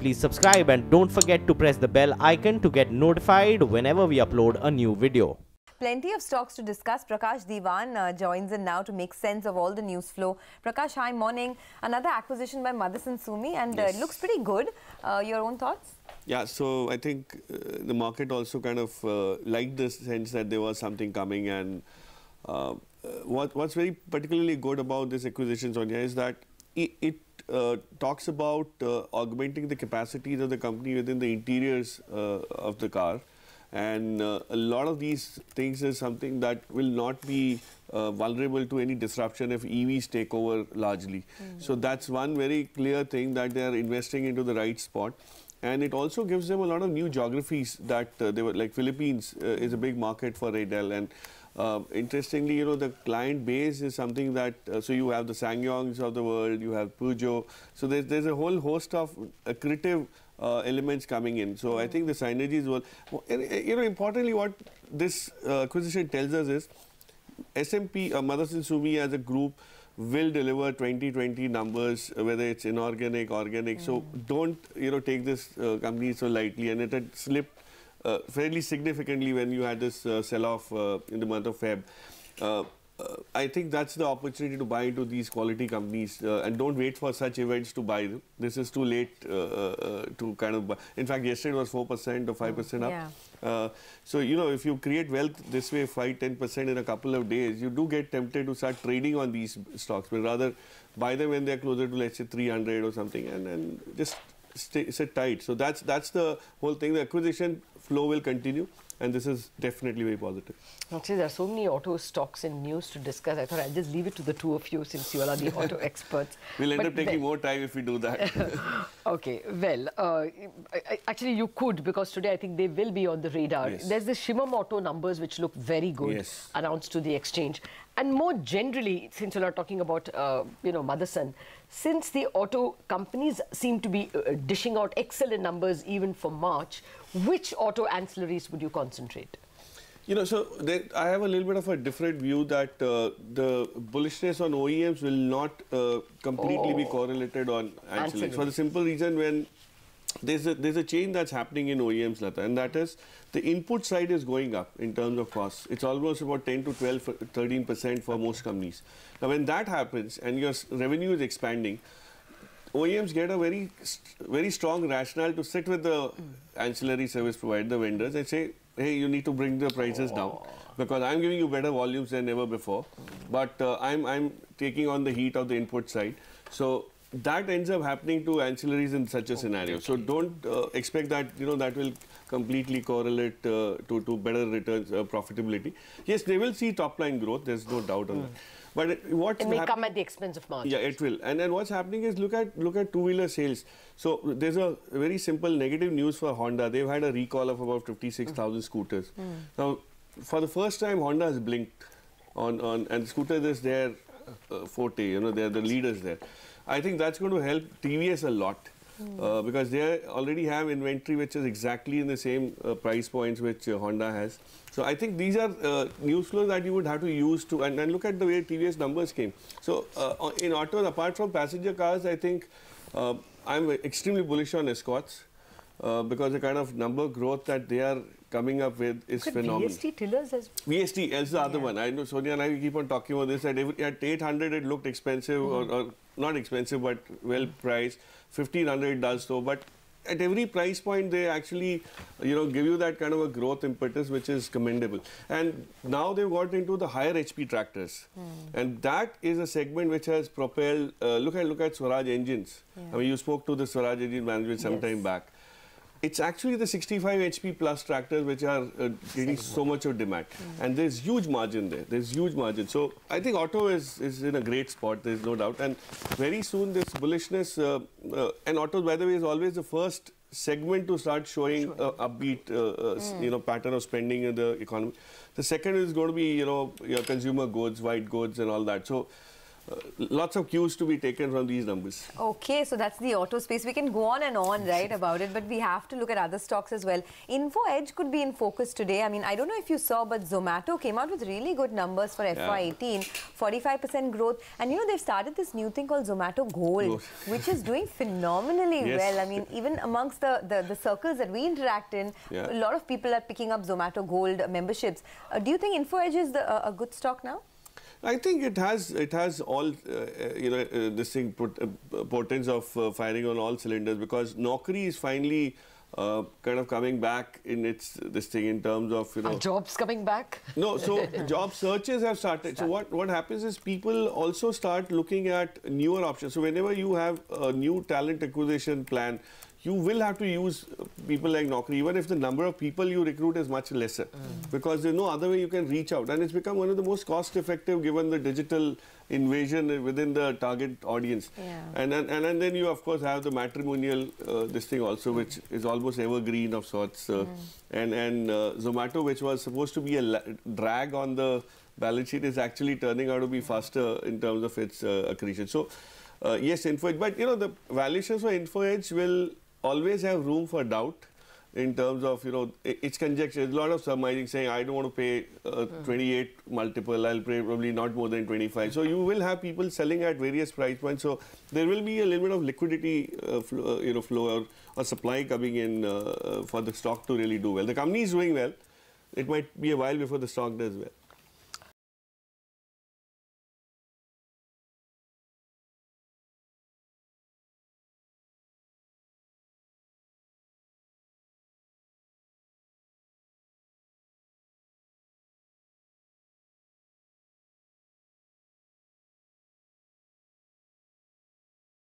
please subscribe and don't forget to press the bell icon to get notified whenever we upload a new video. Plenty of stocks to discuss. Prakash Diwan joins in now to make sense of all the news flow. Prakash, hi, morning. Another acquisition by Motherson Sumi, and it looks pretty good. Your own thoughts? Yeah, so I think the market also kind of liked the sense that there was something coming, and what's very particularly good about this acquisition, Sonia, is that it talks about augmenting the capacities of the company within the interiors of the car. And a lot of these things is something that will not be vulnerable to any disruption if EVs take over largely. So that's one very clear thing, that they are investing into the right spot. And it also gives them a lot of new geographies that they were, like Philippines is a big market for Raidel. And interestingly, you know, the client base is something that, so you have the SsangYongs of the world, you have Peugeot. So there's a whole host of accretive elements coming in. So I think the synergies will, you know, importantly what this acquisition tells us is SMP, Motherson Sumi as a group will deliver 2020 numbers, whether it's inorganic, organic. So don't, you know, take this company so lightly. And it had slipped fairly significantly when you had this sell-off in the month of Feb. I think that's the opportunity to buy into these quality companies, and don't wait for such events to buy them. This is too late to kind of buy. In fact, yesterday it was 4% or 5% up. Yeah. So, you know, if you create wealth this way, 5–10% in a couple of days, you do get tempted to start trading on these stocks, but rather buy them when they're closer to, let's say, 300 or something, and just sit tight. So that's the whole thing. The acquisition flow will continue, and this is definitely very positive. Actually, there are so many auto stocks and news to discuss. I thought I'd just leave it to the two of you, since you all are the auto experts. We'll end up taking more time if we do that. Okay, well, actually you could, because today I think they will be on the radar. Yes. There's the Shimamato numbers which look very good, announced to the exchange. And more generally, since you're not talking about, you know, Motherson, since the auto companies seem to be dishing out excellent numbers even for March, which auto ancillaries would you concentrate? You know, so I have a little bit of a different view that the bullishness on OEMs will not completely be correlated on ancillaries. For the simple reason, when there's a change that's happening in OEMs, Lata, and that is the input side is going up in terms of costs. It's almost about 10 to 12, 13% for most companies. Now, when that happens and your revenue is expanding, OEMs get a very strong rationale to sit with the ancillary service provider, the vendors, and say, hey, you need to bring the prices down because I'm giving you better volumes than ever before, but I'm taking on the heat of the input side. So that ends up happening to ancillaries in such a scenario. So don't expect that, you know, that will completely correlate to better returns, profitability. Yes, they will see top line growth. There's no doubt on that. But it may come at the expense of margins. Yeah, it will. And then what's happening is look at two-wheeler sales. So there's a very simple negative news for Honda. They've had a recall of about 56,000 scooters. Now, for the first time, Honda has blinked on and scooters is their forte. You know, they're the leaders there. I think that's going to help TVS a lot. Because they already have inventory which is exactly in the same price points which Honda has. So I think these are news flows that you would have to use to, and look at the way TVS numbers came. So in autos, apart from passenger cars, I think I'm extremely bullish on Escorts because the kind of number growth that they are coming up with is phenomenal. VST Tillers as well? VST is the other one. I know Sonia and I keep on talking about this. At 800 it looked expensive or not expensive but well priced. 1500 does so, but at every price point they actually, you know, give you that kind of a growth impetus which is commendable. And now they've got into the higher HP tractors, and that is a segment which has propelled. Look at Swaraj engines. I mean, you spoke to the Swaraj engine management some time back. It's actually the 65 HP plus tractors which are getting so much of demand. And there's huge margin there. There's huge margin. So I think auto is in a great spot. There's no doubt. And very soon this bullishness, and auto, by the way, is always the first segment to start showing upbeat you know, pattern of spending in the economy. The second is going to be, you know, your consumer goods, white goods and all that. So lots of cues to be taken from these numbers. Okay, so that's the auto space. We can go on and on, right, about it, but we have to look at other stocks as well. Info Edge could be in focus today. I mean, I don't know if you saw, but Zomato came out with really good numbers for FY18, 45% growth. And you know, they've started this new thing called Zomato Gold, which is doing phenomenally well. I mean, even amongst the circles that we interact in, a lot of people are picking up Zomato Gold memberships. Do you think Info Edge is a good stock now? I think it has all this thing portents of firing on all cylinders, because Naukri is finally kind of coming back in this thing in terms of Are jobs coming back? No, so job searches have started. So what happens is people also start looking at newer options. So whenever you have a new talent acquisition plan, you will have to use people like Naukri, even if the number of people you recruit is much lesser, because there's no other way you can reach out. And it's become one of the most cost-effective given the digital invasion within the target audience. And then you, of course, have the matrimonial this thing also, which is almost evergreen of sorts. And Zomato, which was supposed to be a drag on the balance sheet, is actually turning out to be faster in terms of its accretion. So, yes, Info Edge, but the valuations for Info Edge will always have room for doubt in terms of, it's conjecture. There's a lot of surmising saying, I don't want to pay 28 multiple, I'll pay probably not more than 25. So you will have people selling at various price points. So there will be a little bit of liquidity flow or supply coming in for the stock to really do well. The company is doing well. It might be a while before the stock does well.